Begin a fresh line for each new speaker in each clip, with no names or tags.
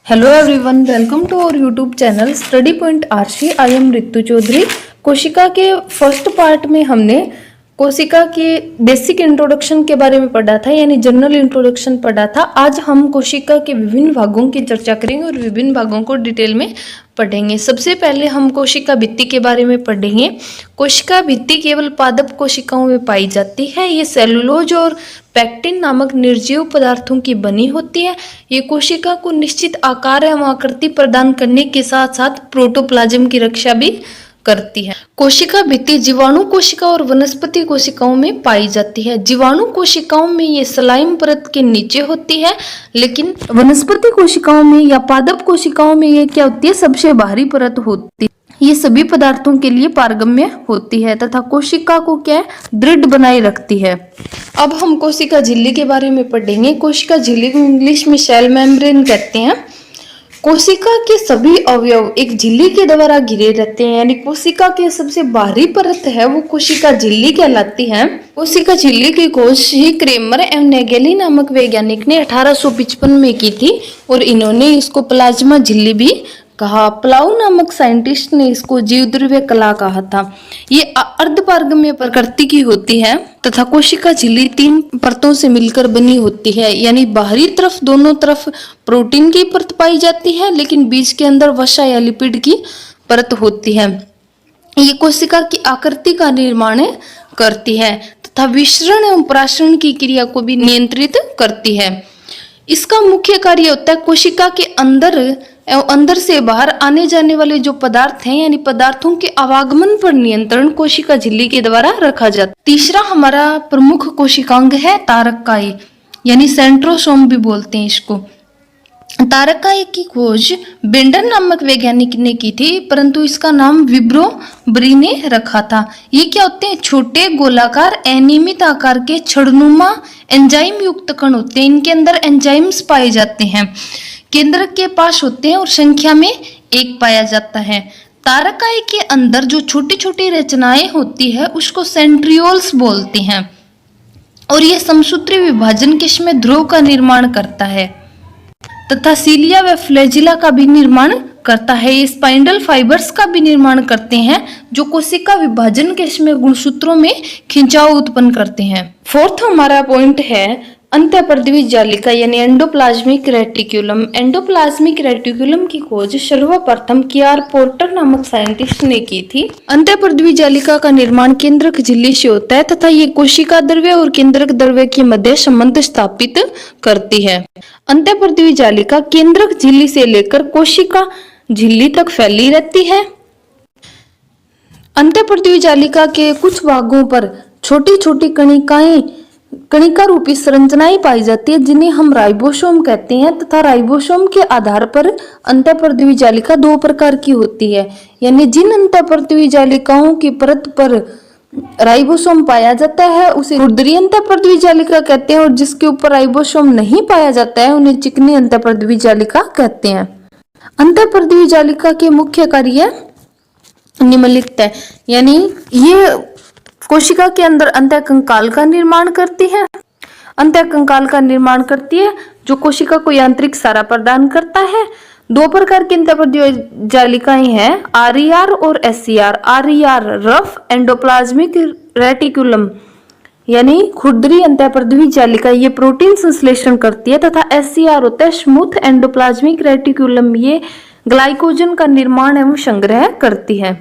Hello everyone, welcome to our YouTube channel Study Point RC। I am Ritu Chaudhary. कोशिका के first part में हमने कोशिका के बेसिक इंट्रोडक्शन के बारे में पढ़ा था, यानी जनरल इंट्रोडक्शन पढ़ा था। आज हम कोशिका के विभिन्न भागों की चर्चा करेंगे और विभिन्न भागों को डिटेल में पढ़ेंगे। सबसे पहले हम कोशिका भित्ति के बारे में पढ़ेंगे। कोशिका भित्ति केवल पादप कोशिकाओं में पाई जाती है। ये सेलुलोज और पैक्टिन नामक निर्जीव पदार्थों की बनी होती है। ये कोशिका को निश्चित आकार एवं आकृति प्रदान करने के साथ साथ प्रोटोप्लाज्म की रक्षा भी करती है। कोशिका भित्ति जीवाणु कोशिका और वनस्पति कोशिकाओं में पाई जाती है। जीवाणु कोशिकाओं में ये स्लाइम परत के नीचे होती है, लेकिन वनस्पति कोशिकाओं में या पादप कोशिकाओं में ये क्या होती है, सबसे बाहरी परत होती है। ये सभी पदार्थों के लिए पारगम्य होती है तथा कोशिका को क्या है, दृढ़ बनाए रखती है। अब हम कोशिका झिल्ली के बारे में पढ़ेंगे। कोशिका झिल्ली को इंग्लिश में सेल मेम्ब्रेन कहते हैं। कोशिका के सभी अवयव एक झिल्ली के द्वारा घिरे रहते हैं, यानी कोशिका के सबसे बाहरी परत है वो कोशिका झिल्ली कहलाती है। कोशिका झिल्ली की खोज ही क्रेमर एवं नेगेली नामक वैज्ञानिक ने 1855 में की थी और इन्होंने इसको प्लाज्मा झिल्ली भी कहा। प्लाउ नामक साइंटिस्ट ने इसको जीवद्रव्य कला कहा था। ये अर्धपारगम्य प्रकृति की होती है तथा कोशिका झिल्ली 3 परतों से मिलकर बनी होती है, यानी बाहरी तरफ दोनों तरफ प्रोटीन की परत पाई जाती है, लेकिन बीच के अंदर वसा या लिपिड की परत होती है। ये कोशिका की आकृति का निर्माण करती है तथा विसरण एवं प्रासरण की क्रिया को भी नियंत्रित करती है। इसका मुख्य कार्य होता है कोशिका के अंदर एवं अंदर से बाहर आने जाने वाले जो पदार्थ हैं, यानी पदार्थों के आवागमन पर नियंत्रण कोशिका झिल्ली के द्वारा रखा जाता है। तीसरा हमारा प्रमुख कोशिकांग है तारकाई, यानी सेंट्रोसोम भी बोलते हैं इसको। तारकाई की खोज बेंडन नामक वैज्ञानिक ने की थी, परंतु इसका नाम विब्रो ब्री ने रखा था। ये क्या होते हैं, छोटे गोलाकार अनियमित आकार के छड़नुमा एंजाइम युक्त कण होते हैं। इनके अंदर एंजाइम्स पाए जाते हैं, केंद्रक के पास होते हैं और संख्या में 1 पाया जाता है। तारकाई के अंदर जो छोटी छोटी रचनाएं होती है उसको सेंट्रियोल्स बोलते हैं और ये समसूत्री विभाजन के समय ध्रुव का निर्माण करता है तथा सीलिया व फ्लैजिला का भी निर्माण करता है। ये स्पाइंडल फाइबर्स का भी निर्माण करते हैं जो कोशिका विभाजन के समय गुणसूत्रों में खिंचाव उत्पन्न करते हैं। फोर्थ हमारा पॉइंट है अंतःपर्दवी जालिका, यानी एंडोप्लाज्मिक रेटिक्यूलम। एंडोप्लाज्मिक रेटिक्यूलम की खोज सर्वप्रथम कियार पोर्टर नामक साइंटिस्ट ने की थी। अंतःपर्दवी जालिका का निर्माण केंद्रक झिल्ली से होता है तथा ये कोशिका द्रव्य और केंद्रक द्रव्य के मध्य संबंध स्थापित करती है। अंतःपर्दवी जालिका केंद्रक झिल्ली से लेकर कोशिका झिल्ली तक फैली रहती है। अंतःपर्दवी जालिका के कुछ भागों पर छोटी छोटी कणिका रूपी संरचनाएं पाई जाती है, जिन्हें हम राइबोसोम कहते हैं तथा राइबोसोम के आधार पर अंतःपर्दवी जालिका 2 प्रकार की होती है, यानी जिन अंतःपर्दवी जालिकाओं की परत पर राइबोसोम पाया जाता है उसे रुद्री अंतःपर्दवी जालिका कहते हैं और जिसके ऊपर राइबोसोम नहीं पाया जाता है उन्हें चिकनी अंतःपर्दवी जालिका कहते हैं। अंतःपर्दवी जालिका के मुख्य कार्य निम्नलिखित है, यानी ये कोशिका के अंदर अंतःकंकाल का निर्माण करती है। अंतःकंकाल का निर्माण करती है जो कोशिका को यांत्रिक सहारा प्रदान करता है। 2 प्रकार की अंतःपर्दवी जालिकाएं हैं, आरईआर और SCR. RER rough endoplasmic reticulum, यानी खुरदरी अंतःपर्दवी जालिका, ये प्रोटीन संश्लेषण करती है तथा एससीआर होता है स्मूथ एंडोप्लाज्मिक रेटिक्यूलम, ये ग्लाइकोजन का निर्माण एवं संग्रह करती है।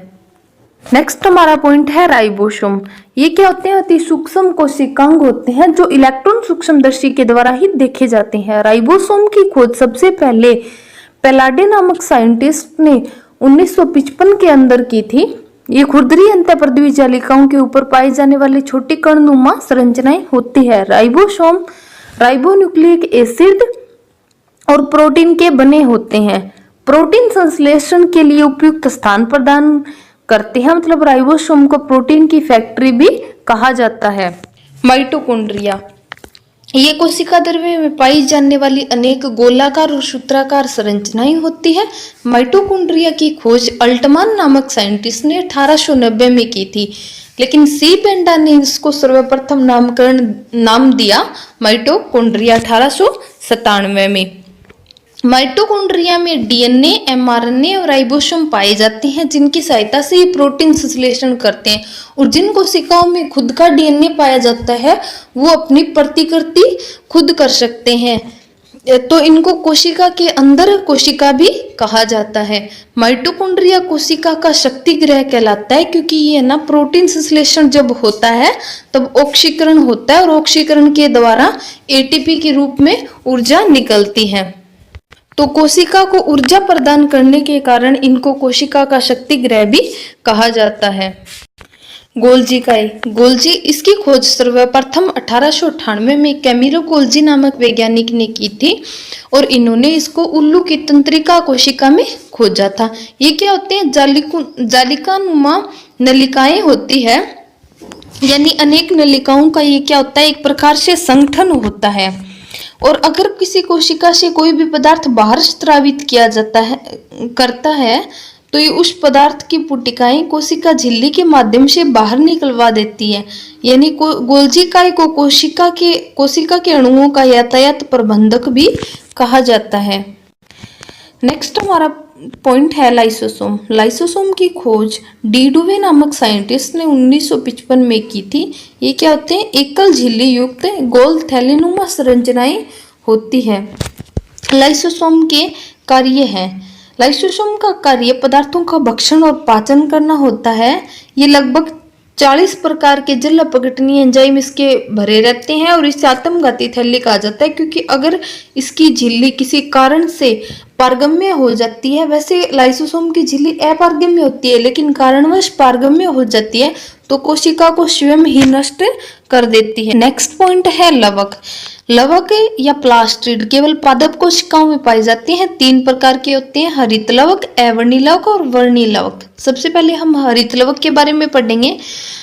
नेक्स्ट हमारा पॉइंट है राइबोसोम। ये क्या होते हैं, अति सूक्ष्म कोशिकांग होते हैं जो इलेक्ट्रॉन सूक्ष्मदर्शी के द्वारा ही देखे जाते हैं। राइबोसोम की खोज सबसे पहले पेलाडे नामक साइंटिस्ट ने 1955 के अंदर की थी। ये खुरदरी अंतःपर्दवी जालिकाओं के ऊपर पाए जाने वाले छोटी कणनुमा संरचनाएं होती है। राइबोसोम राइबोन्यूक्लिक एसिड और प्रोटीन के बने होते हैं। प्रोटीन संश्लेषण के लिए उपयुक्त स्थान प्रदान करते हैं, मतलब राइबोसोम को प्रोटीन की फैक्ट्री भी कहा जाता है। माइटोकॉन्ड्रिया, ये कोशिका द्रव्य में पाई जाने वाली अनेक गोलाकार और सूत्राकार संरचनाएं होती है। माइटोकॉन्ड्रिया की खोज अल्टमान नामक साइंटिस्ट ने 1890 में की थी, लेकिन सी बेंडा ने इसको सर्वप्रथम नाम दिया माइटोकॉन्ड्रिया 1897 में। माइटोकॉन्ड्रिया में डीएनए, एमआरएनए और राइबोसोम पाए जाते हैं, जिनकी सहायता से ये प्रोटीन संश्लेषण करते हैं। और जिन कोशिकाओं में खुद का डीएनए पाया जाता है वो अपनी प्रतिकृति खुद कर सकते हैं, तो इनको कोशिका के अंदर कोशिका भी कहा जाता है। माइटोकॉन्ड्रिया कोशिका का शक्ति गृह कहलाता है, क्योंकि ये ना प्रोटीन संश्लेषण जब होता है तब ऑक्सीकरण होता है और ऑक्सीकरण के द्वारा एटीपी के रूप में ऊर्जा निकलती है। तो कोशिका को ऊर्जा प्रदान करने के कारण इनको कोशिका का शक्ति गृह भी कहा जाता है। गोल्जी इकाई, गोल्जी इसकी खोज सर्वप्रथम 1898 में कैमिलो गोल्जी नामक वैज्ञानिक ने की थी और इन्होंने इसको उल्लू की तंत्रिका कोशिका में खोजा था। ये क्या होते हैं, जालिकानुमा नलिकाएं होती है, यानी अनेक नलिकाओं का ये क्या होता है, एक प्रकार से संगठन होता है। और अगर किसी कोशिका से कोई भी पदार्थ बाहर स्रावित किया करता है तो ये उस पदार्थ की पुटिकाएं कोशिका झिल्ली के माध्यम से बाहर निकलवा देती है। यानी गोल्जी इकाई को कोशिका के अणुओं का यातायात प्रबंधक भी कहा जाता है। नेक्स्ट हमारा पॉइंट है लाइसोसोम। लाइसोसोम की खोज डी डुवे नामक साइंटिस्ट ने 1955 में की थी। ये क्या होते हैं, एकल झिल्ली युक्त गोल थैलेनुमा संरचनाएं होती है। लाइसोसोम के कार्य हैं, लाइसोसोम का कार्य पदार्थों का भक्षण और पाचन करना होता है। ये लगभग 40 प्रकार के जल अपघटनीय एंजाइम इसके भरे रहते हैं और इसे आत्मघाती थैली कहा जाता है, क्योंकि अगर इसकी झिल्ली किसी कारण से पारगम्य हो जाती है, वैसे लाइसोसोम की झिल्ली अपारगम्य होती है लेकिन कारणवश पारगम्य हो जाती है तो कोशिका को स्वयं ही नष्ट कर देती है। नेक्स्ट पॉइंट है लवक। लवक या प्लास्टिड केवल पादप कोशिकाओं में पाए जाते हैं। 3 प्रकार के होते हैं, हरित लवक, अवर्णी लवक और वर्णी लवक। सबसे पहले हम हरित लवक के बारे में पढ़ेंगे।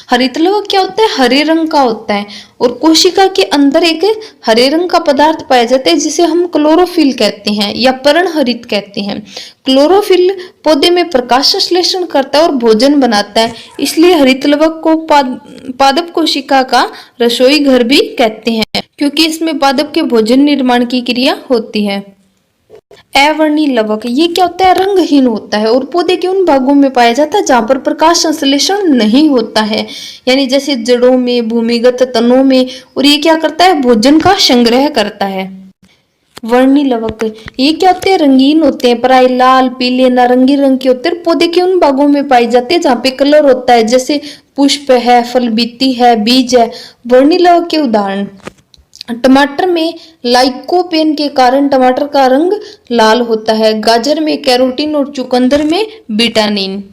हरित लवक क्या होता है, हरे रंग का होता है और कोशिका के अंदर एक हरे रंग का पदार्थ पाया जाता है जिसे हम क्लोरोफिल कहते हैं या पर्णहरित कहते हैं। क्लोरोफिल पौधे में प्रकाश संश्लेषण करता है और भोजन बनाता है, इसलिए हरित लवक को पादप कोशिका का रसोई घर भी कहते हैं, क्योंकि इसमें पादप के भोजन निर्माण की क्रिया होती है। अवर्णी लवक ये क्या होता है, रंगहीन होता है और पौधे के उन भागों में पाया जाता है जहां पर प्रकाश संश्लेषण नहीं होता है, यानी जैसे जड़ों में, भूमिगत तनों में। और ये क्या करता है, भोजन का संग्रह करता है। वर्णी लवक ये क्या होते हैं, रंगीन होते हैं, प्राय लाल, पीले, नारंगी रंग के होते हैं। पौधे के उन भागों में पाए जाते हैं जहाँ पे कलर होता है, जैसे पुष्प है, फलबीती है, बीज है। वर्णी लवक के उदाहरण, टमाटर में लाइकोपेन के कारण टमाटर का रंग लाल होता है, गाजर में कैरोटीन और चुकंदर में विटामिन।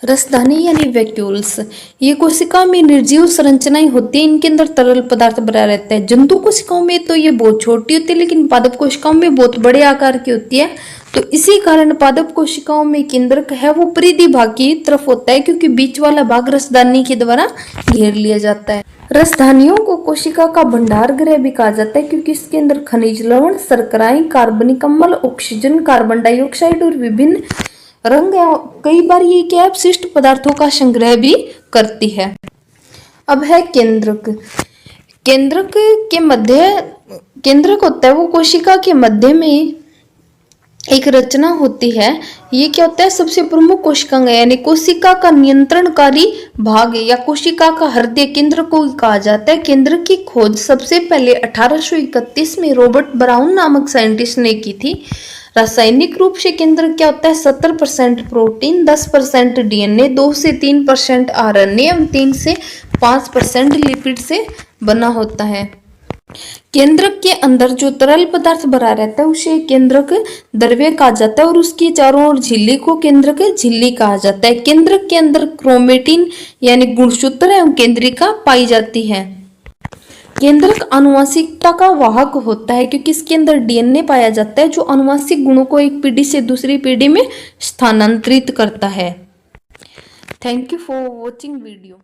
रसधानी यानी वैक्यूल्स ये कोशिका में निर्जीव संरचनाएं होती है, इनके अंदर तरल पदार्थ भरा रहता है। जंतु कोशिकाओं में तो ये बहुत छोटी होती है, लेकिन पादप कोशिकाओं में बहुत बड़े आकार की होती है। तो इसी कारण पादप कोशिकाओं में केंद्रक है वो परिधि भाग की तरफ होता है, क्योंकि बीच वाला भाग रसधानी के द्वारा घेर लिया जाता है। रसधानियों को कोशिका का भंडार गृह भी कहा जाता है, क्योंकि इसके अंदर खनिज लवण, शर्कराएं, कार्बनिक अम्ल, ऑक्सीजन, कार्बन डाइऑक्साइड और विभिन्न रंग कई बार ये क्या अपशिष्ट पदार्थों का संग्रह भी करती है। अब है केंद्रक। केंद्रक के मध्य केंद्रक होता है वो कोशिका के मध्य में एक रचना होती है। ये क्या होता है, सबसे प्रमुख कोशिकांग है, यानी कोशिका का नियंत्रणकारी भाग या कोशिका का हृदय केंद्र को कहा जाता है। केंद्र की खोज सबसे पहले 1831 में रॉबर्ट ब्राउन नामक साइंटिस्ट ने की थी। रासायनिक रूप से केंद्र क्या होता है, 70% प्रोटीन, 10% डीएनए, 2 से 3% आरएनए एवं 3 से 5% लिपिड से बना होता है। केंद्रक के अंदर जो तरल पदार्थ भरा रहता है उसे केंद्रक द्रव्य कहा जाता है और उसकी चारों ओर झिल्ली को केंद्रक झिल्ली कहा जाता है। केंद्रक के अंदर क्रोमेटिन यानी गुणसूत्र एवं केंद्रिका पाई जाती है। केंद्रक आनुवंशिकता का वाहक होता है, क्योंकि इसके अंदर डीएनए पाया जाता है जो आनुवंशिक गुणों को एक पीढ़ी से दूसरी पीढ़ी में स्थानांतरित करता है। Thank you for watching video.